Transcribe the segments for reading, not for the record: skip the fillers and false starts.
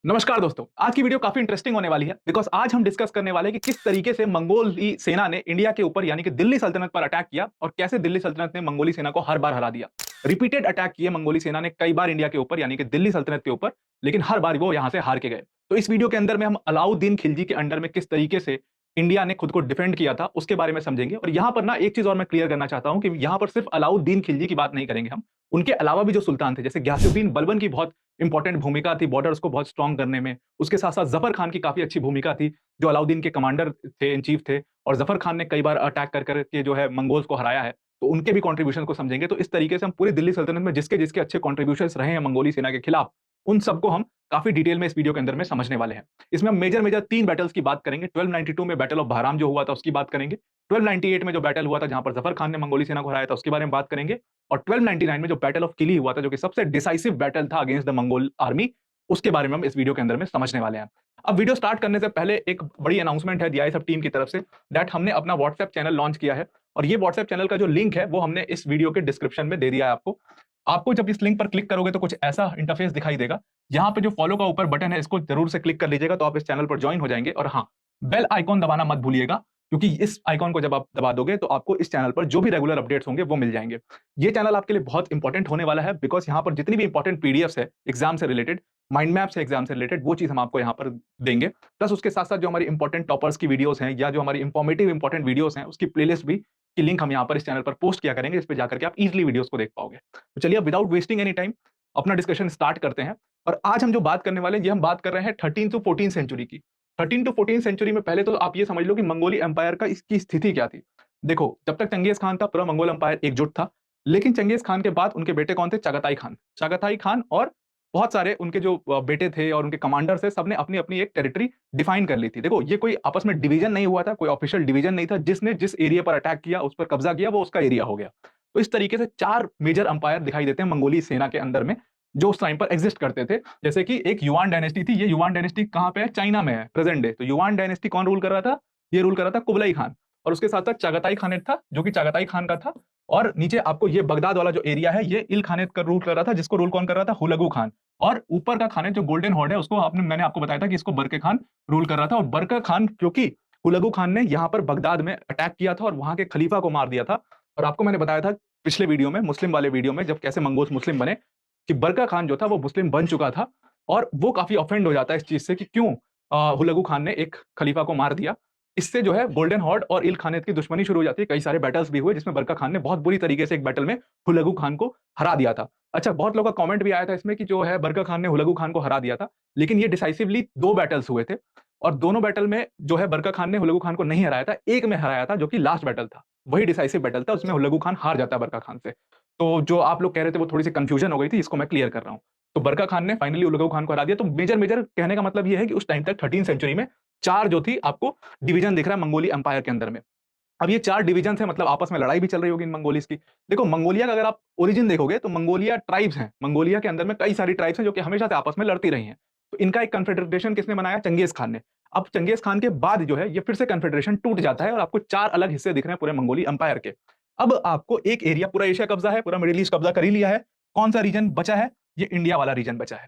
नमस्कार दोस्तों, आज की वीडियो काफी इंटरेस्टिंग होने वाली है बिकॉज आज हम डिस्कस करने वाले हैं कि किस तरीके से मंगोली सेना ने इंडिया के ऊपर यानी कि दिल्ली सल्तनत पर अटैक किया और कैसे दिल्ली सल्तनत ने मंगोली सेना को हर बार हरा दिया। रिपीटेड अटैक किए मंगोली सेना ने कई बार इंडिया के ऊपर यानी कि दिल्ली सल्तनत के ऊपर, लेकिन हर बार वो यहां से हार के गए। तो इस वीडियो के अंदर में हम अलाउद्दीन खिलजी के अंडर में किस तरीके से इंडिया ने खुद को डिफेंड किया था उसके बारे में समझेंगे। और यहां पर ना एक चीज और मैं क्लियर करना चाहता हूं कि यहां पर सिर्फ अलाउद्दीन खिलजी की बात नहीं करेंगे हम, उनके अलावा भी जो सुल्तान थे जैसे ग्यासुद्दीन बलबन की बहुत इंपॉर्टेंट भूमिका थी बॉर्डर्स को बहुत स्ट्रांग करने में। उसके साथ-साथ ज़फ़र खान की काफ़ी अच्छी भूमिका थी, जो अलाउद्दीन के कमांडर थे, इन चीफ थे और ज़फ़र खान ने कई बार अटैक कर के जो है मंगोल्स को हराया है। तो उनके भी कंट्रीब्यूशन को समझेंगे। तो इस तरीके से हम पूरी दिल्ली सल्तनत में जिसके-जिसके अच्छे कंट्रीब्यूशंस रहे हैं मंगोली सेना के खिलाफ, उन सबको हम काफ़ी डिटेल में इस वीडियो के अंदर में समझने वाले हैं। इसमें हम मेजर-मेजर 3 बैटल्स की बात करेंगे। 1292 में बैटल ऑफ बहराम जो हुआ था उसकी बात करेंगे। 1298 में जो बैटल हुआ था जहाँ पर ज़फ़र खान ने मंगोली सेना को हराया था उसके बारे में बात करेंगे। और 1299 में जो बैटल ऑफ किली हुआ था जो कि सबसे डिसाइसिव बैटल था अगेंस्ट द मंगोल आर्मी, उसके बारे में हम इस वीडियो के अंदर में समझने वाले हैं। अब वीडियो स्टार्ट करने से पहले एक बड़ी अनाउंसमेंट है डीआईएसएफ टीम की तरफ से दैट हमने अपना व्हाट्सएप चैनल लॉन्च किया है और ये व्हाट्सएप चैनल का जो लिंक है वो हमने इस वीडियो के डिस्क्रिप्शन में दे दिया है आपको। आपको जब इस लिंक पर क्लिक करोगे तो कुछ ऐसा इंटरफेस दिखाई देगा। यहाँ पे जो फॉलो का ऊपर बटन है इसको जरूर से क्लिक कर लीजिएगा तो आप इस चैनल पर ज्वाइन हो जाएंगे। और हाँ, बेल आइकॉन दबाना मत भूलिएगा क्योंकि इस आइकॉन को जब आप दबा दोगे तो आपको इस चैनल पर जो भी रेगुलर अपडेट्स होंगे वो मिल जाएंगे। ये चैनल आपके लिए बहुत इंपॉर्टेंट होने वाला है बिकॉज यहाँ पर जितनी भी इंपॉर्टेंट पीडीएफ्स है एग्जाम से रिलेटेड, माइंड मैप्स है एग्जाम से रिलेटेड, वो चीज हम आपको यहाँ पर देंगे। प्लस उसके साथ साथ जो हमारी इंपॉर्टेंट टॉपर्स की वीडियोस हैं या जो हमारी इंफॉर्मेटिव इंपॉर्टेंट वीडियोस हैं उसकी प्लेलिस्ट भी की लिंक हम यहाँ पर इस चैनल पर पोस्ट किया करेंगे, इस पे जाकर के आप इजीली वीडियोस को देख पाओगे। तो चलिए अब विदाउट वेस्टिंग एनी टाइम अपना डिस्कशन स्टार्ट करते हैं। और आज हम जो बात करने वाले हैं ये हम बात कर रहे हैं 13 टू 14 सेंचुरी की। 13 टू 14 सेंचुरी में पहले तो आप ये समझ लो कि मंगोली एम्पायर का इसकी स्थिति क्या थी। देखो, जब तक चंगेज खान था पूरा मंगोल एम्पायर एकजुट था, लेकिन चंगेज खान के बाद उनके बेटे कौन थे? चगाताई खान। चगाताई खान और बहुत सारे उनके जो बेटे थे और उनके कमांडर थे, सबने अपनी-अपनी एक टेरिटरी डिफाइन कर ली थी। देखो, ये कोई आपस में डिवीजन नहीं हुआ था, कोई ऑफिशियल डिवीजन नहीं था। जिसने जिस एरिया पर अटैक किया, उस पर कब्जा किया, वो उसका एरिया हो गया। तो इस तरीके से 4 मेजर एम्पायर दिखाई देते हैं मंगोली सेना के अंदर में, जो उस टाइम पर एग्जिस्ट करते थे। जैसे कि एक युआन डायनेस्टी थी। ये युआन डायनेस्टी कहाँ पे है? चाइना में है, प्रेजेंट डे। तो युआन डायनेस्टी कौन रूल कर रहा था? ये रूल कर रहा था कुबलाई खान। और उसके साथ-साथ चागाताई खानेट था, जो कि चागाताई खान का था। और नीचे आपको ये बगदाद वाला जो एरिया है, ये इल खानेत का रूल कर रहा था, जिसको रूल कौन कर रहा था? हुलगू खान। और ऊपर का खानेत जो गोल्डन हॉर्ड है, उसको मैंने आपको बताया था कि इसको बरके खान रूल कर रहा था। और बरका खान क्योंकि हुलगू खान ने यहाँ पर बगदाद में अटैक किया था और वहाँ के खलीफा को मार दिया था। और आपको मैंने बताया था पिछले वीडियो में, मुस्लिम वाले वीडियो में, जब कैसे मंगोल्स मुस्लिम बने, कि बरका खान जो था वो मुस्लिम बन चुका था। और वो काफ़ी ऑफेंड हो जाता है इस चीज़ से कि क्यों हुलगू खान ने एक खलीफा को मार दिया। इससे जो है गोल्डन हॉर्ड और इल खानेत की दुश्मनी शुरू हो जाती है। कई सारे बैटल्स भी हुए जिसमें बरका खान ने बहुत बुरी तरीके से एक बैटल में हुलगू खान को हरा दिया था। अच्छा, बहुत लोगों का कमेंट भी आया था इसमें कि जो है बरका खान ने हुलगू खान को हरा दिया था, लेकिन ये डिसाइसिवली 2 बैटल्स हुए थे और दोनों बैटल में जो है बरका खान ने हुलगू खान को नहीं हराया था, एक में हराया था जो कि लास्ट बैटल था। वही डिसाइसिव बैटल था, उसमें हुलगू खान हार जाता है बरका खान से। तो जो आप लोग कह रहे थे वो थोड़ी-सी कन्फ्यूजन हो गई थी, इसको मैं क्लियर कर रहा हूँ। तो बरका खान ने फाइनली हुलगू खान को हरा दिया। तो मेजर-मेजर कहने का मतलब ये है कि उस टाइम तक 13 सेंचुरी में 4 जो थी आपको डिवीजन दिख रहा है मंगोली एम्पायर के अंदर में। अब ये 4 डिवीजन है, मतलब आपस में लड़ाई भी चल रही होगी इन मंगोलिस की। देखो, मंगोलिया का अगर आप ओरिजिन देखोगे तो मंगोलिया ट्राइब्स हैं। मंगोलिया के अंदर में कई सारी ट्राइब्स हैं जो कि हमेशा से आपस में लड़ती रही हैं। तो इनका एक कन्फेडरेशन किसने बनाया? चंगेज खान ने। अब चंगेज खान के बाद जो है ये फिर से कन्फेडरेशन टूट जाता है और आपको 4 अलग हिस्से दिख रहे हैं पूरे मंगोली एम्पायर के। अब आपको एक एरिया पूरा एशिया कब्जा है, पूरा मिडल ईस्ट कब्जा कर ही लिया है। कौन-सा रीजन बचा है? ये इंडिया वाला रीजन बचा है।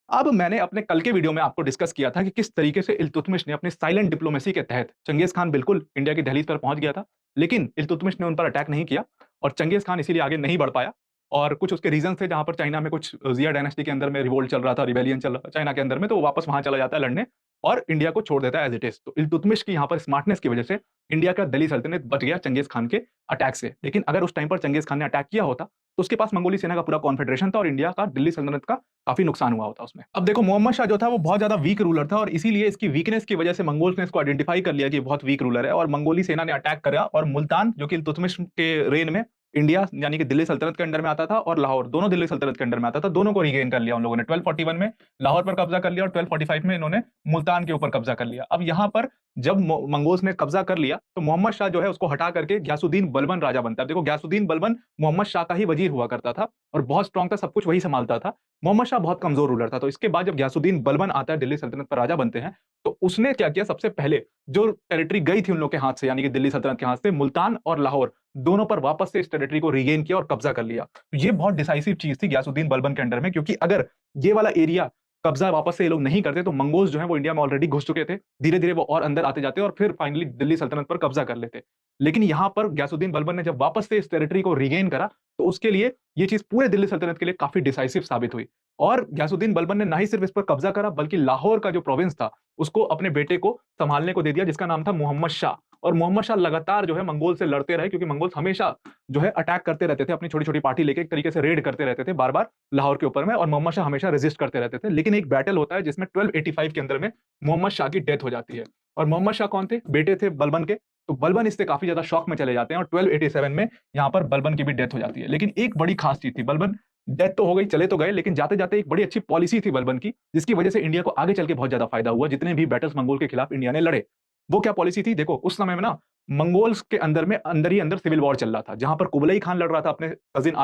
अब मैंने अपने कल के वीडियो में आपको डिस्कस किया था कि किस तरीके से इल्तुतमिश ने अपनी साइलेंट डिप्लोमेसी के तहत, चंगेज खान बिल्कुल इंडिया की दहलीज पर पहुंच गया था, लेकिन इल्तुतमिश ने उन पर अटैक नहीं किया और चंगेज खान इसीलिए आगे नहीं बढ़ पाया। और कुछ उसके रीजन थे जहां पर चाइना में कुछ जिया डायनेस्टी के अंदर में रिवोल्ट चल रहा था, रिबेलियन चल रहा था चाइना के अंदर में, तो वो वापस वहां चला जाता है लड़ने और इंडिया को छोड़ देता है एज इट इज। तो इल्तुतमिश की यहाँ पर स्मार्टनेस की वजह से इंडिया का दिल्ली सल्तनत बच गया चंगेज खान के अटैक से। लेकिन अगर उस टाइम पर चंगेज खान ने अटैक किया होता तो उसके पास मंगोली सेना का पूरा कॉन्फेडरेशन था और इंडिया का दिल्ली सल्तनत का काफी नुकसान हुआ होता उसमें। अब देखो, मोहम्मद शाह जो था वो बहुत ज्यादा वीक रूलर था और इसीलिए इसकी वीकनेस की वजह से मंगोल्स ने इसको आइडेंटिफाई कर लिया कि बहुत वीक रूलर है और मंगोली सेना ने अटैक करा। और मुल्तान जो कि इल्तुतमिश के रेन में इंडिया यानी कि दिल्ली सल्तनत के अंडर में आता था और लाहौर दोनों दिल्ली सल्तनत के अंडर में आता था, दोनों को रीगेन कर लिया उन लोगों ने। 1241 में लाहौर पर कब्जा कर लिया और 1245 में इन्होंने मुल्तान के ऊपर कब्जा कर लिया। अब यहाँ पर जब मंगोल्स ने कब्जा कर लिया तो मोहम्मद शाह जो है उसको हटा करके ग्यासुद्दीन बलबन राजा बनता है। देखो, ग्यासुद्दीन बलबन मोहम्मद शाह का ही वजीर हुआ करता था और बहुत स्ट्रांग था, सब कुछ वही संभालता था। मोहम्मद शाह बहुत कमजोर रूलर था। तो इसके बाद जब ग्यासुद्दीन बलबन आता है, दिल्ली सल्तनत पर राजा बनते हैं, तो उसने क्या किया? सबसे पहले जो टेरिटरी गई थी उन लोग के हाथ से यानी कि दिल्ली सल्तनत के हाथ से, मुल्तान और लाहौर दोनों पर वापस से इस टेरिटरी को रीगेन किया और कब्जा कर लिया। तो ये बहुत डिसाइसिव चीज थी ग्यासुद्दीन बलबन के अंडर में, क्योंकि अगर ये वाला एरिया कब्जा वापस से ये लोग नहीं करते तो मंगोल्स जो है वो इंडिया में ऑलरेडी घुस चुके थे। धीरे-धीरे वो और अंदर आते जाते और फिर फाइनली दिल्ली सल्तनत पर कब्जा कर लेते। लेकिन यहाँ पर गयासुद्दीन बलबन ने जब वापस से इस टेरिटरी को रीगेन करा, तो उसके लिए ये चीज़ पूरे दिल्ली सल्तनत के लिए काफ़ी डिसाइसिव साबित हुई। और गयासुद्दीन बलबन ने ना ही सिर्फ इस पर कब्जा करा बल्कि लाहौर का जो प्रोविंस था, उसको अपने बेटे को संभालने को दे दिया जिसका नाम था मोहम्मद शाह। और मोहम्मद शाह लगातार जो है मंगोल से लड़ते रहे क्योंकि मंगोल्स हमेशा जो है अटैक करते रहते थे, अपनी छोटी-छोटी पार्टी लेके एक तरीके से रेड करते रहते थे बार-बार लाहौर के ऊपर में और मोहम्मद शाह हमेशा रेजिस्ट करते रहते थे। लेकिन एक बैटल होता है जिसमें 1285 के अंदर में मोहम्मद शाह की डेथ हो जाती है। और मोहम्मद शाह कौन थे? बेटे थे बलबन के। तो बलबन इससे काफ़ी ज़्यादा शॉक में चले जाते हैं और 1287 में यहाँ पर बलबन की भी डेथ हो जाती है। लेकिन एक बड़ी ख़ास चीज़ थी, बलबन डेथ तो हो गई, चले तो गए, लेकिन जाते-जाते एक बड़ी अच्छी पॉलिसी थी बलबन की, जिसकी वजह से इंडिया को आगे चल के बहुत ज़्यादा फ़ायदा हुआ, जितने भी बैटल्स मंगोल के खिलाफ इंडिया ने लड़े। वो क्या पॉलिसी थी? देखो, उस समय में ना मंगोल्स के अंदर में अंदर ही अंदर सिविल वॉर चल रहा था, जहाँ पर कुबलई खान लड़ रहा था अपने कज़िन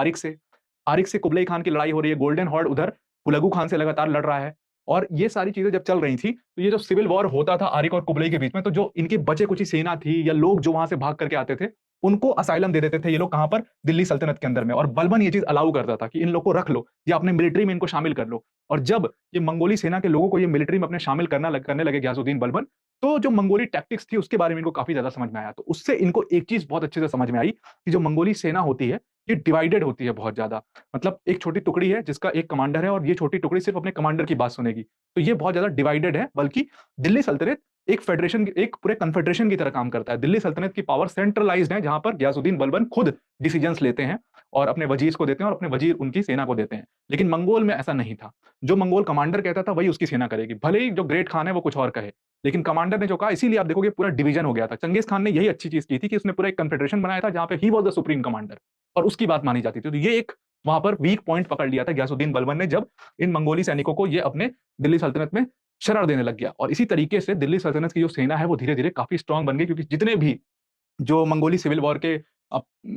आरिक से कुबलई खान की लड़ाई हो रही है, गोल्डन हॉर्ड उधर हुलागू खान से लगातार लड़ रहा है। और ये सारी चीज़ें जब चल रही थी, तो ये जो सिविल वॉर होता था आरिक और कुबलई के बीच में, तो जो इनकी बचे-कुची सेना थी या लोग जो वहाँ से भाग करके आते थे, उनको असाइलम दे देते थे ये लोग कहाँ पर? दिल्ली सल्तनत के अंदर में। और बलबन ये चीज़ अलाउ करता था कि इन लोग को रख लो या अपने मिलिट्री में इनको शामिल कर लो। और जब ये मंगोली सेना के लोगों को ये मिलिट्री में अपने शामिल करने लगे गयासुद्दीन बलबन, तो जो मंगोली टैक्टिक्स थी उसके बारे में इनको काफ़ी ज़्यादा समझ में आया। तो उससे इनको एक चीज़ बहुत अच्छे से समझ में आई कि जो मंगोली सेना होती है, ये डिवाइडेड होती है बहुत ज़्यादा। मतलब एक छोटी टुकड़ी है जिसका एक कमांडर है और ये छोटी टुकड़ी सिर्फ़ अपने कमांडर की बात सुनेगी। तो ये बहुत ज़्यादा डिवाइडेड है, बल्कि दिल्ली सल्तनत एक पूरे कन्फेडरेशन की तरह काम करता है। दिल्ली सल्तनत की पावर सेंट्रलाइज़्ड है, जहाँ पर गयासुद्दीन बलबन खुद डिसीजंस लेते हैं और अपने वज़ीर को देते हैं और अपने वज़ीर उनकी सेना को देते हैं। लेकिन मंगोल में ऐसा नहीं था। जो मंगोल कमांडर कहता था वही उसकी सेना करेगी। भले ही जो ग्रेट खान है वो कुछ और कहे, लेकिन कमांडर ने जो कहा, इसीलिए आप देखोगे पूरा डिवीजन हो गया था। चंगेज़ खान ने यही अच्छी चीज़ की थी कि उसने पूरा एक कन्फेडरेशन बनाया था जहाँ पे he was the supreme commander और उसकी बात मानी जाती थी। तो ये एक वहाँ पर वीक पॉइंट पकड़ लिया था गयासुद्दीन बलबन ने, जब इन मंगोली सैनिकों को ये अपने दिल्ली सल्तनत में शरण देने लग गया। और इसी तरीके से दिल्ली सल्तनत की जो सेना है वो धीरे-धीरे काफ़ी स्ट्रॉन्ग बन गई, क्योंकि जितने भी जो मंगोली सिविल वॉर के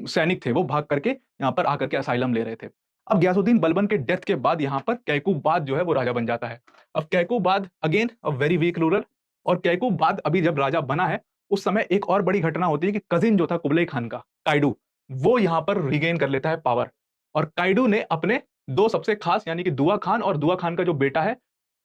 सैनिक थे वो भाग करके यहाँ पर आकर के असाइलम ले रहे थे। अब गयासुद्दीन बलबन के डेथ के बाद यहाँ पर कैकूबाद जो है वो राजा बन जाता है। अब Kaikubad again a very weak ruler. और कैकूबाद अभी जब राजा बना है, उस समय एक और बड़ी घटना होती है कि कज़िन जो था कुबलई खान का, काइडू, वो यहाँ पर रीगेन कर लेता है पावर। और काइडू ने अपने 2 सबसे खास यानी कि दुआ खान और दुआ खान का जो बेटा है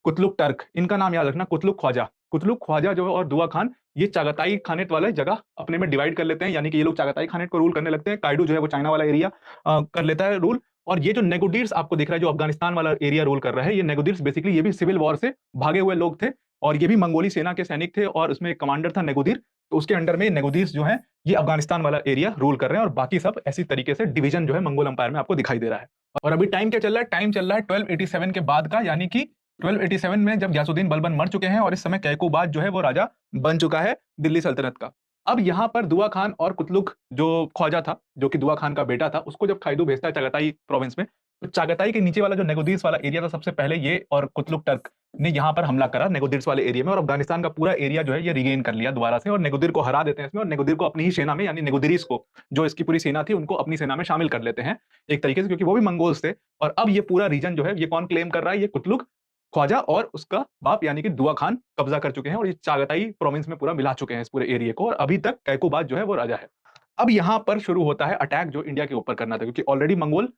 कुतलुक टर्क, इनका नाम याद रखना, कुतलुक ख्वाजा। कुतलुक ख्वाजा जो है और दुआ खान, ये चागाताई खानेट वाला जगह अपने में डिवाइड कर लेते हैं, यानी कि ये लोग चागाताई खानेट को रूल करने लगते हैं। काइडू जो है वो चाइना वाला एरिया कर लेता है रूल। और ये जो नेगुडिर्स आपको दिख रहा है जो अफ़गानिस्तान वाला एरिया रूल कर रहा है, ये नेगुदिर्स बेसिकली ये भी सिविल वॉर से भागे हुए लोग थे और ये भी मंगोली सेना के सैनिक थे और उसमें एक कमांडर था नेगुदिर। तो उसके अंडर में नेगुदिर्स जो हैं, ये अफ़गानिस्तान वाला एरिया रूल कर रहे हैं और बाकी सब ऐसी तरीके से डिवीजन जो है मंगोल एम्पायर में आपको दिखाई दे रहा है। और अभी टाइम क्या चल रहा है? टाइम चल रहा है 1287 के बाद का, यानी कि 1287 में जब गयासुद्दीन बलबन मर चुके हैं और इस समय कैकूबाद जो है वो राजा बन चुका है दिल्ली सल्तनत का। अब यहाँ पर दुआ खान और कुतलुक जो ख्वाजा था, जो कि दुआ खान का बेटा था, उसको जब खाइदू भेजता है चागाताई प्रोविंस में, तो चागाताई के नीचे वाला जो नेगुदिर्स वाला एरिया था, सबसे पहले ये और कुतलुक टर्क ने यहाँ पर हमला करा नेगुदिर्स वाले एरिया में और अफ़गानिस्तान का पूरा एरिया जो है ये रीगेन कर लिया दोबारा से और नेगुदिर को हरा देते हैं इसमें और नेगुदिर को अपनी ही सेना में, यानी नेगुदिरीस को, जो इसकी पूरी सेना थी, उनको अपनी सेना में शामिल कर लेते हैं एक तरीके से, क्योंकि वो भी मंगोल्स थे। और अब ये पूरा रीजन जो है ये कौन क्लेम कर रहा है? ये कुतलुक ख्वाजा और उसका बाप यानी कि दुआ खान कब्जा कर चुके हैं और ये चागाताई प्रोविंस में पूरा मिला चुके हैं इस पूरे एरिया को और अभी तक कैकूबाद जो है वो राजा है। अब यहाँ पर शुरू होता है अटैक जो इंडिया के ऊपर करना था, क्योंकि ऑलरेडी मंगोल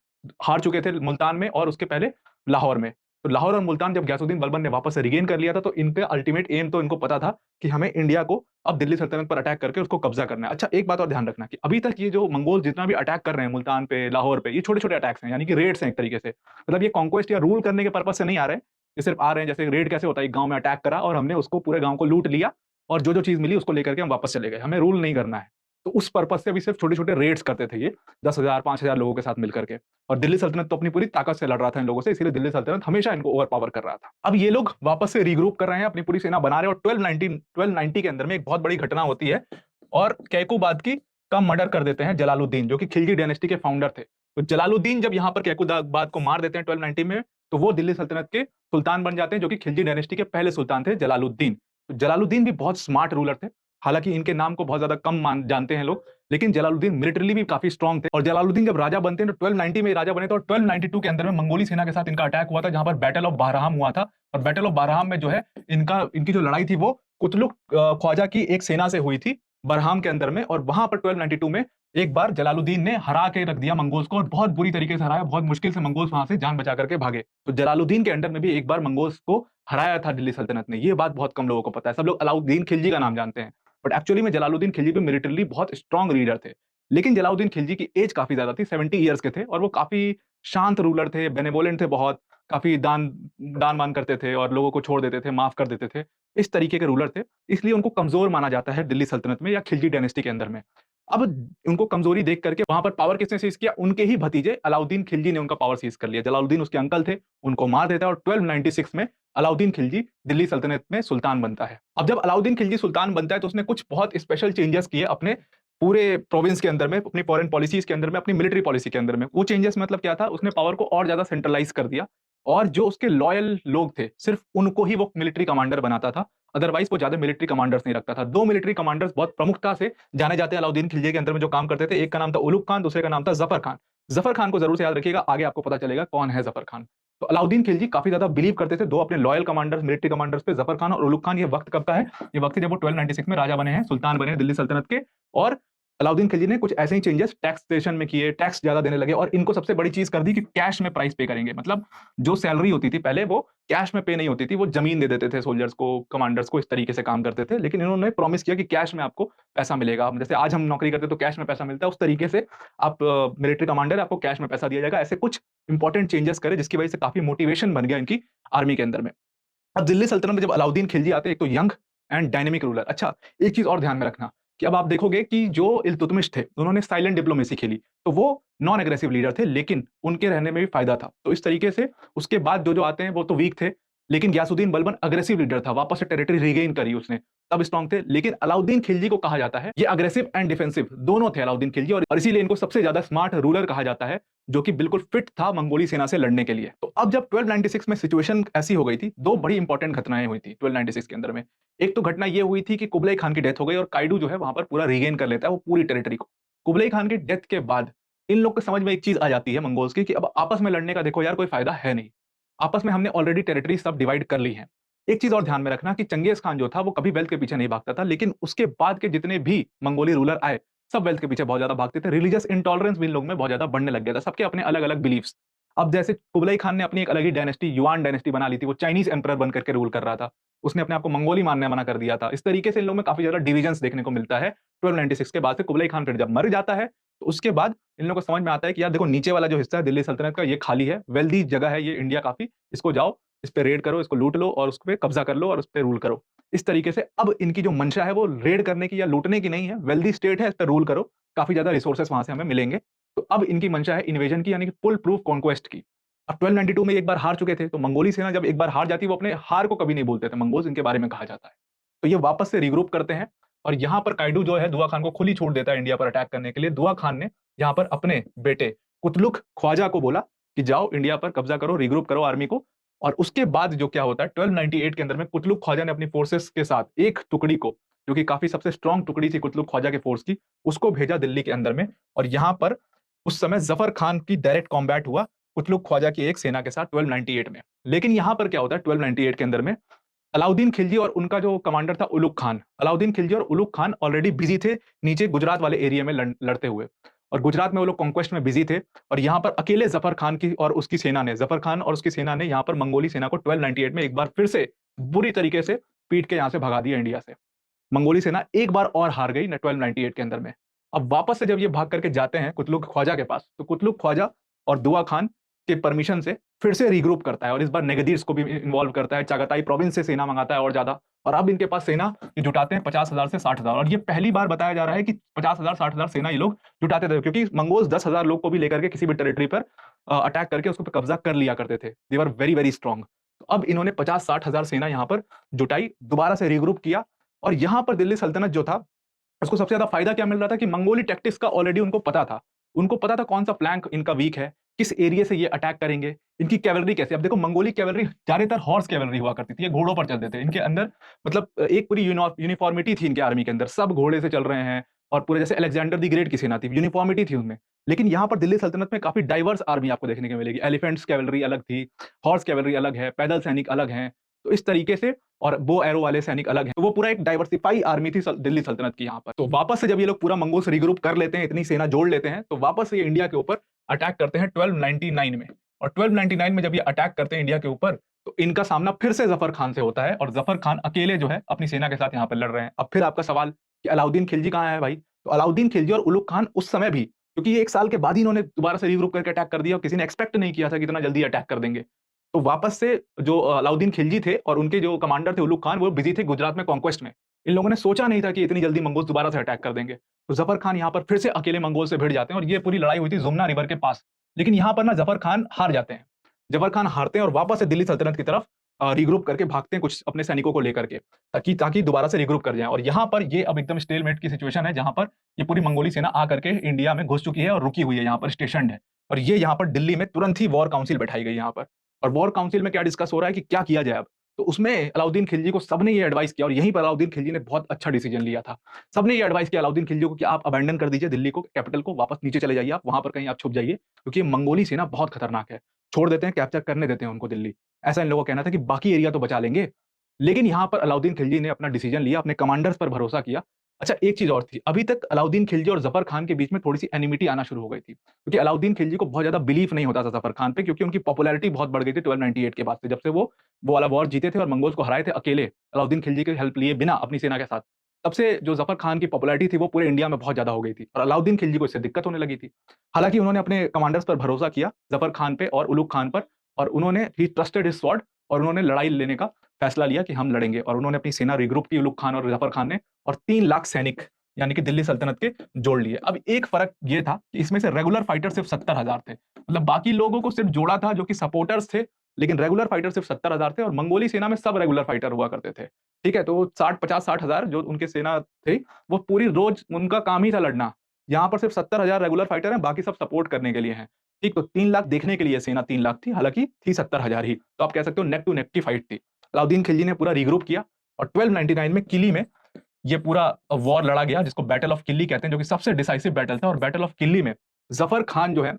हार चुके थे मुल्तान में और उसके पहले लाहौर में। तो लाहौर और मुल्तान जब गयासुद्दीन बलबन ने वापस से रिगेन कर लिया था, तो इनका अल्टीमेट एम तो इनको पता था कि हमें इंडिया को अब दिल्ली सल्तनत पर अटैक करके उसको कब्जा करना है। अच्छा, एक बात और ध्यान रखना कि अभी तक ये जो मंगोल जितना भी अटैक कर रहे हैं मुल्तान पे, लाहौर पे, ये छोटे-छोटे अटैक्स हैं, यानी कि रेड्स हैं एक तरीके से। मतलब ये कॉन्क्वेस्ट या रूल करने के पर्पज़ से नहीं आ रहे हैं। ये सिर्फ आ रहे हैं, जैसे रेड कैसे होता है, एक गाँव में अटैक करा और हमने उसको पूरे गाँव को लूट लिया और जो-जो चीज़ मिली उसको लेकर के हम वापस चले गए। हमें रूल नहीं करना है। तो उस पर्पज़ से अभी सिर्फ छोटे-छोटे रेड्स करते थे ये 10,000 5,000 लोगों के साथ मिलकर के। और दिल्ली सल्तनत तो अपनी पूरी ताकत से लड़ रहा था इन लोगों से, इसीलिए दिल्ली सल्तनत हमेशा इनको ओवरपावर कर रहा था। अब ये लोग वापस से रीग्रुप कर रहे हैं, अपनी पूरी सेना बना रहे हैं और 1290 के अंदर में एक बहुत बड़ी घटना होती है और कैकूबाद का मर्डर कर देते हैं जलालुद्दीन, जो कि खिलजी डायनेस्टी के फाउंडर थे। तो जलालुद्दीन जब यहाँ पर कैकूबाद को मार देते हैं 1290 में, तो वो दिल्ली सल्तनत के सुल्तान बन जाते हैं, जो कि खिलजी डायनेस्टी के पहले सुल्तान थे जलालुद्दीन। तो जलालुद्दीन भी बहुत स्मार्ट रूलर थे। हालाँकि इनके नाम को बहुत ज़्यादा कम जानते हैं लोग, लेकिन जलालुद्दीन मिलिटरीली भी काफ़ी स्ट्रॉन्ग थे और जलालुद्दीन जब राजा बनते हैं तो 1290 में राजा बने थे और 1292 के अंदर में मंगोली सेना के साथ इनका अटैक हुआ था, जहाँ पर बैटल ऑफ बारहाम हुआ था। और बैटल ऑफ बारहाम में जो है इनकी जो लड़ाई थी वो कुतलुक ख्वाजा की एक सेना से हुई थी बरहाम के अंदर में, और वहाँ पर 1292 में एक बार जलालुद्दीन ने हरा के रख दिया मंगोल्स को और बहुत बुरी तरीके से हराया, बहुत मुश्किल से मंगोल्स वहां से जान बचा करके भागे। तो जलालुद्दीन के अंडर में भी एक बार मंगोल्स को हराया था दिल्ली सल्तनत ने। ये बात बहुत कम लोगों को पता है। सब लोग अलाउद्दीन खिलजी का नाम जानते हैं, बट एक्चुअली में जलालुद्दीन खिलजी भी मिलिटरीली बहुत स्ट्रॉन्ग लीडर थे। लेकिन जलालुद्दीन खिलजी की एज काफी ज्यादा थी, 70 ईयर्स के थे, और वो काफी शांत रूलर थे, बेनेवोलेंट थे बहुत, काफी दान मान करते थे और लोगों को छोड़ देते थे, माफ कर देते थे। इस तरीके के रूलर थे, इसलिए उनको कमजोर माना जाता है दिल्ली सल्तनत में या खिलजी डायनेस्टी के अंदर में। अब उनको कमजोरी देख करके वहां पर पावर किसने सीज किया? उनके ही भतीजे अलाउद्दीन खिलजी ने उनका पावर सीज कर लिया। जलालुद्दीन उसके अंकल थे, उनको मार देता है और 1296 में अलाउद्दीन खिलजी दिल्ली सल्तनत में सुल्तान बनता है। अब जब अलाउद्दीन खिलजी सुल्तान बनता है तो उसने कुछ बहुत स्पेशल चेंजेस किए अपने पूरे प्रोविंस के अंदर में, अपनी फॉरेन पॉलिसीज के अंदर में, अपनी मिलिट्री पॉलिसी के अंदर में। वो चेंजेस मतलब क्या था? उसने पावर को और ज्यादा सेंट्रलाइज कर दिया और जो उसके लॉयल लोग थे सिर्फ उनको ही वो मिलिट्री कमांडर बनाता था, अदरवाइज वो ज्यादा मिलिट्री कमांडर्स नहीं रखता था। दो मिलिट्री कमांडर्स बहुत प्रमुखता से जाने जाते हैं अलाउद्दीन खिलजी के अंदर में जो काम करते थे। एक का नाम था उलुग खान, दूसरे का नाम था जफर खान। जफर खान को जरूर से याद रखिएगा, आगे आपको पता चलेगा कौन है जफर खान। तो अलाउद्दीन खिलजी काफी ज्यादा बिलीव करते थे दो अपने लॉयल कमांडर्स, मिलिट्री कमांडर्स पे, जफर खान और उलुग खान। ये वक्त कब का है? ये वक्त है जब वो 1296 में राजा बने हैं, सुल्तान बने हैं दिल्ली सल्तनत के। और अलाउद्दीन खिलजी ने कुछ ऐसे ही चेंजेस टैक्सेशन में किए, टैक्स ज्यादा देने लगे और इनको सबसे बड़ी चीज कर दी कि कैश में प्राइस पे करेंगे। मतलब जो सैलरी होती थी पहले वो कैश में पे नहीं होती थी, वो जमीन दे देते थे सोल्जर्स को, कमांडर्स को, इस तरीके से काम करते थे। लेकिन इन्होंने प्रॉमिस किया कि कैश में आपको पैसा मिलेगा। जैसे आज हम नौकरी करते तो कैश में पैसा मिलता है, उस तरीके से आप मिलिट्री कमांडर, आपको कैश में पैसा दिया जाएगा। ऐसे कुछ इंपॉर्टेंट चेंजेस करे जिसकी वजह से काफी मोटिवेशन बन गया इनकी आर्मी के अंदर में। अब दिल्ली सल्तनत में जब अलाउद्दीन खिलजी आते हैं, एक तो यंग एंड डायनेमिक रूलर। अच्छा, एक चीज और ध्यान में रखना कि अब आप देखोगे कि जो इल्तुतमिश थे उन्होंने साइलेंट डिप्लोमेसी खेली, तो वो नॉन एग्रेसिव लीडर थे, लेकिन उनके रहने में भी फायदा था। तो इस तरीके से उसके बाद जो जो आते हैं वो तो वीक थे, लेकिन गयासुद्दीन बलबन अग्रेसिव लीडर था, वापस से टेरिटरी रिगेन करी उसने, तब स्ट्रॉन्ग थे। लेकिन अलाउद्दीन खिलजी को कहा जाता है, ये अग्रेसिव एंड डिफेंसिव दोनों थे अलाउद्दीन खिलजी, और इसीलिए इनको सबसे ज्यादा स्मार्ट रूलर कहा जाता है, जो कि बिल्कुल फिट था मंगोली सेना से लड़ने के लिए। तो अब जब 1296 में सिचुएशन ऐसी हो गई थी, दो बड़ी इंपॉर्टेंट घटनाएं हुई थी 1296 के अंदर में। एक तो घटना ये हुई थी कि कुबलाई खान की डेथ हो गई और काइडू जो है वहां पर पूरा रिगेन कर लेता है वो पूरी टेरिटरी को। कुबलाई खान की डेथ के बाद इन लोग को समझ में एक चीज आ जाती है मंगोल्स की कि अब आपस में लड़ने का देखो यार कोई फायदा है नहीं, आपस में हमने ऑलरेडी टेरिटरी सब डिवाइड कर ली है। एक चीज और ध्यान में रखना कि चंगेज खान जो था वो कभी वेल्थ के पीछे नहीं भागता था, लेकिन उसके बाद के जितने भी मंगोली रूलर आए सब वेल्थ के पीछे बहुत ज्यादा भागते थे। रिलीजियस इंटॉलरेंस भी इन लोग में बहुत ज्यादा बढ़ने लग गया था, सबके अपने अलग अलग बिलीफ्स। अब जैसे कुबलाई खान ने अपनी एक अलग ही डायनेस्टी, युआन डायनेस्टी बना ली थी, वो चाइनीज एम्परर बन करके रूल कर रहा था, उसने अपने आप को मंगोली मानने मना कर दिया था। इस तरीके से इन लोग में काफी ज्यादा डिविजन्स देखने को मिलता है 1296 के बाद से। कुबलाई खान फिर जब मर जाता है तो उसके बाद इन लोगों को समझ में आता है कि यार देखो नीचे वाला जो हिस्सा है दिल्ली सल्तनत का ये खाली है, वेल्दी जगह है ये इंडिया काफी, इसको जाओ, इस पे रेड करो, इसको लूट लो और उस पे कब्जा कर लो और उस पे रूल करो। इस तरीके से अब इनकी जो मंशा है वो रेड करने की या लूटने की नहीं है, वेल्दी स्टेट है, इस पे रूल करो, काफी ज्यादा रिसोर्सेस वहां से हमें मिलेंगे। तो अब इनकी मंशा है इन्वेजन की, यानी कि फुल प्रूफ कॉन्क्वेस्ट की। अब 1292 में एक बार हार चुके थे, तो मंगोली सेना जब एक बार हार जाती है वो अपने हार को कभी नहीं भूलते थे मंगोल्स, इनके बारे में कहा जाता है। तो ये वापस से रिग्रुप करते हैं और यहाँ पर काइडू जो है दुआ खान को खुली छूट देता है इंडिया पर अटैक करने के लिए। दुआ खान ने यहाँ पर अपने बेटे कुतलुक ख्वाजा को बोला कि जाओ इंडिया पर कब्जा करो, रिग्रुप करो आर्मी को। और उसके बाद जो क्या होता है 1298 के अंदर में कुतलुक ख्वाजा ने अपनी फोर्सेस के साथ एक टुकड़ी को, जो कि काफी सबसे स्ट्रॉन्ग टुकड़ी थी कुतलुक ख्वाजा के फोर्स की, उसको भेजा दिल्ली के अंदर में। और यहाँ पर उस समय जफर खान की डायरेक्ट कॉम्बैट हुआ कुतलुक ख्वाजा की एक सेना के साथ 1298 में। लेकिन यहाँ पर क्या होता है 1298 के अंदर में, अलाउद्दीन खिलजी और उनका जो कमांडर था उलुग खान, अलाउद्दीन खिलजी और उलुग खान ऑलरेडी बिजी थे नीचे गुजरात वाले एरिया में लड़ते हुए, और गुजरात में वो लोग कॉन्क्वेस्ट में बिजी थे। और यहाँ पर अकेले जफर खान की और उसकी सेना ने, जफर खान और उसकी सेना ने यहाँ पर मंगोली सेना को 1298 में एक बार फिर से बुरी तरीके से पीट के यहाँ से भगा दिया इंडिया से। मंगोली सेना एक बार और हार गई 1298 के अंदर में। अब वापस से जब ये भाग करके जाते हैं कुतलुक ख्वाजा के पास, तो कुतलुक ख्वाजा और दुआ खान के परमिशन से फिर से रीग्रुप करता है और इस बार नेगदीर्स को भी इन्वॉल्व करता है, चागाताई प्रोविंस से सेना मंगाता है और ज्यादा। और अब इनके पास सेना ये जुटाते हैं 50,000 से 60,000, और ये पहली बार बताया जा रहा है कि 50,000 60,000 सेना ये लोग जुटाते थे, क्योंकि मंगोल्स 10,000 लोग को भी लेकर के किसी भी टेरिटरी पर अटैक करके उसको पे कब्जा कर लिया करते थे। दे वर वेरी वेरी स्ट्रॉन्ग। तो अब इन्होंने 50-60,000 सेना यहाँ पर जुटाई, दोबारा से रीग्रुप किया। और यहाँ पर दिल्ली सल्तनत जो था उसको सबसे ज्यादा फायदा क्या मिल रहा था कि मंगोली टैक्टिक्स का ऑलरेडी उनको पता था। उनको पता था कौन सा फ्लैंक इनका वीक है, किस एरिया से ये अटैक करेंगे, इनकी कैवलरी कैसे। अब देखो मंगोली कैवलरी ज्यादातर हॉर्स कैवलरी हुआ करती थी, ये घोड़ों पर चलते थे। इनके अंदर मतलब एक पूरी यूनिफॉर्मिटी थी इनके आर्मी के अंदर, सब घोड़े से चल रहे हैं। और पूरे जैसे अलेक्जेंडर द ग्रेट की सेना थी, यूनिफॉर्मिटी थी उनमें। लेकिन यहाँ पर दिल्ली सल्तनत में काफी डाइवर्स आर्मी आपको देखने को मिलेगी। एलिफेंट्स कैवलरी अलग थी, हॉर्स कैवलरी अलग है, पैदल सैनिक अलग हैं, तो इस तरीके से, और बो एरो वाले सैनिक अलग हैं, तो वो पूरा एक डाइवर्सिफाई आर्मी थी दिल्ली सल्तनत की यहाँ पर। तो वापस से जब ये लोग पूरा मंगोल से रिग्रुप कर लेते हैं, इतनी सेना जोड़ लेते हैं, तो वापस से ये इंडिया के ऊपर अटैक करते हैं 1299 में। और 1299 में जब ये अटैक करते हैं इंडिया के ऊपर, तो इनका सामना फिर से जफर खान से होता है, और जफर खान अकेले जो है अपनी सेना के साथ यहाँ पर लड़ रहे हैं। अब फिर आपका सवाल कि अलाउद्दीन खिलजी कहाँ है भाई? तो अलाउद्दीन खिलजी और उलुग खान उस समय भी, क्योंकि ये 1 साल के बाद ही इन्होंने दोबारा से रिग्रुप करके अटैक कर दिया, और किसी ने एक्सपेक्ट नहीं किया था कि इतना जल्दी अटैक कर देंगे। तो वापस से जो अलाउद्दीन खिलजी थे और उनके जो कमांडर थे उलुग खान, वो बिजी थे गुजरात में कॉन्क्वेस्ट में। इन लोगों ने सोचा नहीं था कि इतनी जल्दी मंगोल दोबारा से अटैक कर देंगे। तो जफर खान यहाँ पर फिर से अकेले मंगोल से भिड़ जाते हैं, और ये पूरी लड़ाई हुई थी जुमना रिवर के पास। लेकिन यहाँ पर ना जफर खान हार जाते हैं। जफर खान हारते हैं और वापस से दिल्ली सल्तनत की तरफ रिग्रुप करके भागते हैं कुछ अपने सैनिकों को लेकर के, ताकि ताकि दोबारा से रिग्रुप कर जाएं। और यहाँ पर ये अब एकदम स्टेलमेट की सिचुएशन है, जहां पर ये पूरी मंगोली सेना आकर के इंडिया में घुस चुकी है और रुकी हुई है, यहाँ पर स्टेशनड है। और ये यहाँ पर दिल्ली में तुरंत ही वॉर काउंसिल बैठाई गई यहाँ पर। और वॉर काउंसिल में क्या डिस्कस हो रहा है कि क्या किया जाए अब? तो उसमें अलाउद्दीन खिलजी को सबने ये एडवाइस किया, और यहीं पर अलाउद्दीन खिलजी ने बहुत अच्छा डिसीजन लिया था। सबने ये एडवाइस किया अलाउद्दीन खिलजी को कि आप अबैंडन कर दीजिए दिल्ली को, कैपिटल को, वापस नीचे चले जाइए, आप वहां पर कहीं आप छुप जाइए, क्योंकि मंगोली सेना बहुत खतरनाक है। छोड़ देते हैं, कैप्चर करने देते हैं उनको दिल्ली। ऐसा इन लोगों का कहना था कि बाकी एरिया तो बचा लेंगे। लेकिन यहाँ पर अलाउद्दीन खिलजी ने अपना डिसीजन लिया, अपने कमांडर्स पर भरोसा किया। अच्छा, एक चीज और थी, अभी तक अलाउद्दीन खिलजी और जफर खान के बीच में थोड़ी सी एनिमिटी आना शुरू हो गई थी, क्योंकि अलाउद्दीन खिलजी को बहुत ज्यादा बिलीफ नहीं होता था जफर खान पे, क्योंकि उनकी पॉपुलैरिटी बहुत बढ़ गई थी 1298 के बाद से, जब से वो वाला वॉर जीते थे और मंगोल्स को हराए थे अकेले अलाउद्दीन खिलजी की हेल्प लिए बिना अपनी सेना के साथ। तब से जो जफर खान की पॉपुलैरिटी थी वो पूरे इंडिया में बहुत ज्यादा हो गई थी, और अलाउद्दीन खिलजी को इससे दिक्कत होने लगी थी। हालांकि उन्होंने अपने कमांडर्स पर भरोसा किया, जफर खान पे और उलुग खान पर, और उन्होंने ही ट्रस्टेड हिज स्वॉर्ड, और उन्होंने लड़ाई लेने का फैसला लिया कि हम लड़ेंगे। और उन्होंने अपनी सेना रिग्रुप की उलुग खान और जफर खान ने, और 3 लाख सैनिक यानी कि दिल्ली सल्तनत के जोड़ लिए। अब एक फर्क ये था कि इसमें से रेगुलर फाइटर सिर्फ 70,000 थे, मतलब बाकी लोगों को सिर्फ जोड़ा था जो कि सपोर्टर्स थे, लेकिन रेगुलर फाइटर सिर्फ 70,000 थे, और मंगोली सेना में सब रेगुलर फाइटर हुआ करते थे। ठीक है, तो 60-50-60,000 जो उनके सेना थे, वो पूरी रोज उनका काम ही था लड़ना। यहाँ पर सिर्फ 70,000 रेगुलर फाइटर हैं, बाकी सब सपोर्ट करने के लिए हैं। ठीक, तो 3 लाख देखने के लिए सेना 3 लाख थी, हालांकि थी 70,000 ही। तो आप कह सकते हो नेक टू नेक की फाइट थी। अलाउद्दीन खिलजी ने पूरा रिग्रुप किया, और 1299 में किली में ये पूरा वॉर लड़ा गया, जिसको बैटल ऑफ किल्ली कहते हैं, जो कि सबसे डिसाइसिव बैटल था। और बैटल ऑफ किल्ली में जफर खान जो है,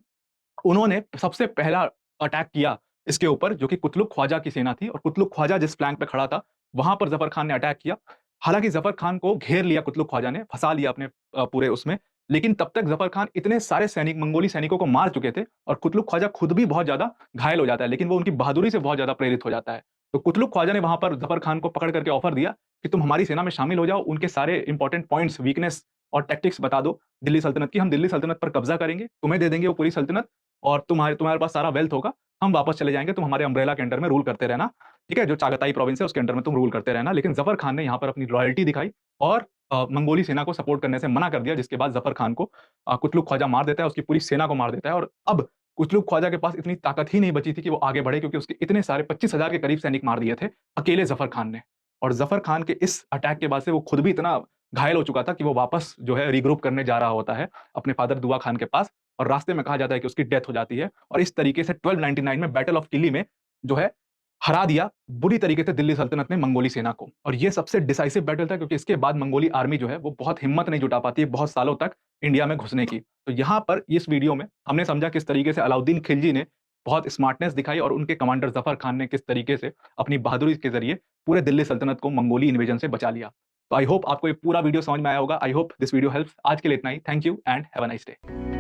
उन्होंने सबसे पहला अटैक किया इसके ऊपर, जो कि कुतलुक ख्वाजा की सेना थी, और कुतलुक ख्वाजा जिस फ्लैंक पे खड़ा था, वहां पर जफर खान ने अटैक किया। हालांकि जफर खान को घेर लिया कुतलुक ख्वाजा ने, फंसा लिया अपने पूरे उसमें। लेकिन तब तक जफर खान इतने सारे सैनिक मंगोली सैनिकों को मार चुके थे, और कुतलुक ख्वाजा खुद भी बहुत ज्यादा घायल हो जाता है, लेकिन वो उनकी बहादुरी से बहुत ज्यादा प्रेरित हो जाता है। तो कुतलुक ख्वाजा ने वहां पर जफर खान को पकड़ करके ऑफर दिया कि तुम हमारी सेना में शामिल हो जाओ, उनके सारे इंपॉर्टेंट पॉइंट्स, वीकनेस और टैक्टिक्स बता दो दिल्ली सल्तनत की, हम दिल्ली सल्तनत पर कब्जा करेंगे, तुम्हें दे देंगे वो पूरी सल्तनत, और तुम्हारे तुम्हारे पास सारा वेल्थ होगा, हम वापस चले जाएंगे, तुम हमारे अम्ब्रेला के अंडर में रूल करते रहना। ठीक है, जो चागताई प्रोविंस है उसके अंडर में तुम रूल करते रहना। लेकिन जफर खान ने यहाँ पर अपनी लॉयल्टी दिखाई, और मंगोली सेना को सपोर्ट करने से मना कर दिया, जिसके बाद जफर खान को कुतलुक ख्वाजा मार देता है, उसकी पूरी सेना को मार देता है। और अब कुतलुक ख्वाजा के पास इतनी ताकत ही नहीं बची थी कि वो आगे बढ़े, क्योंकि उसके इतने सारे 25,000 के करीब सैनिक मार दिए थे अकेले जफर खान ने। और जफर खान के इस अटैक के बाद से वो खुद भी इतना घायल हो चुका था कि वो वापस जो है रिग्रुप करने जा रहा होता है अपने फादर दुआ खान के पास, और रास्ते में कहा जाता है कि उसकी डेथ हो जाती है। और इस तरीके से 1299 में बैटल ऑफ किली में जो है हरा दिया बुरी तरीके से दिल्ली सल्तनत ने मंगोली सेना को। और ये सबसे डिसाइसिव बैटल था, क्योंकि इसके बाद मंगोली आर्मी जो है वो बहुत हिम्मत नहीं जुटा पाती है बहुत सालों तक इंडिया में घुसने की। तो यहाँ पर इस वीडियो में हमने समझा किस तरीके से अलाउद्दीन खिलजी ने बहुत स्मार्टनेस दिखाई, और उनके कमांडर जफर खान ने किस तरीके से अपनी बहादुरी के जरिए पूरे दिल्ली सल्तनत को मंगोली इन्वेजन से बचा लिया। तो आई होप आपको ये पूरा वीडियो समझ में आया होगा। I hope this video helps. आज के लिए इतना ही। Thank you and have a nice day.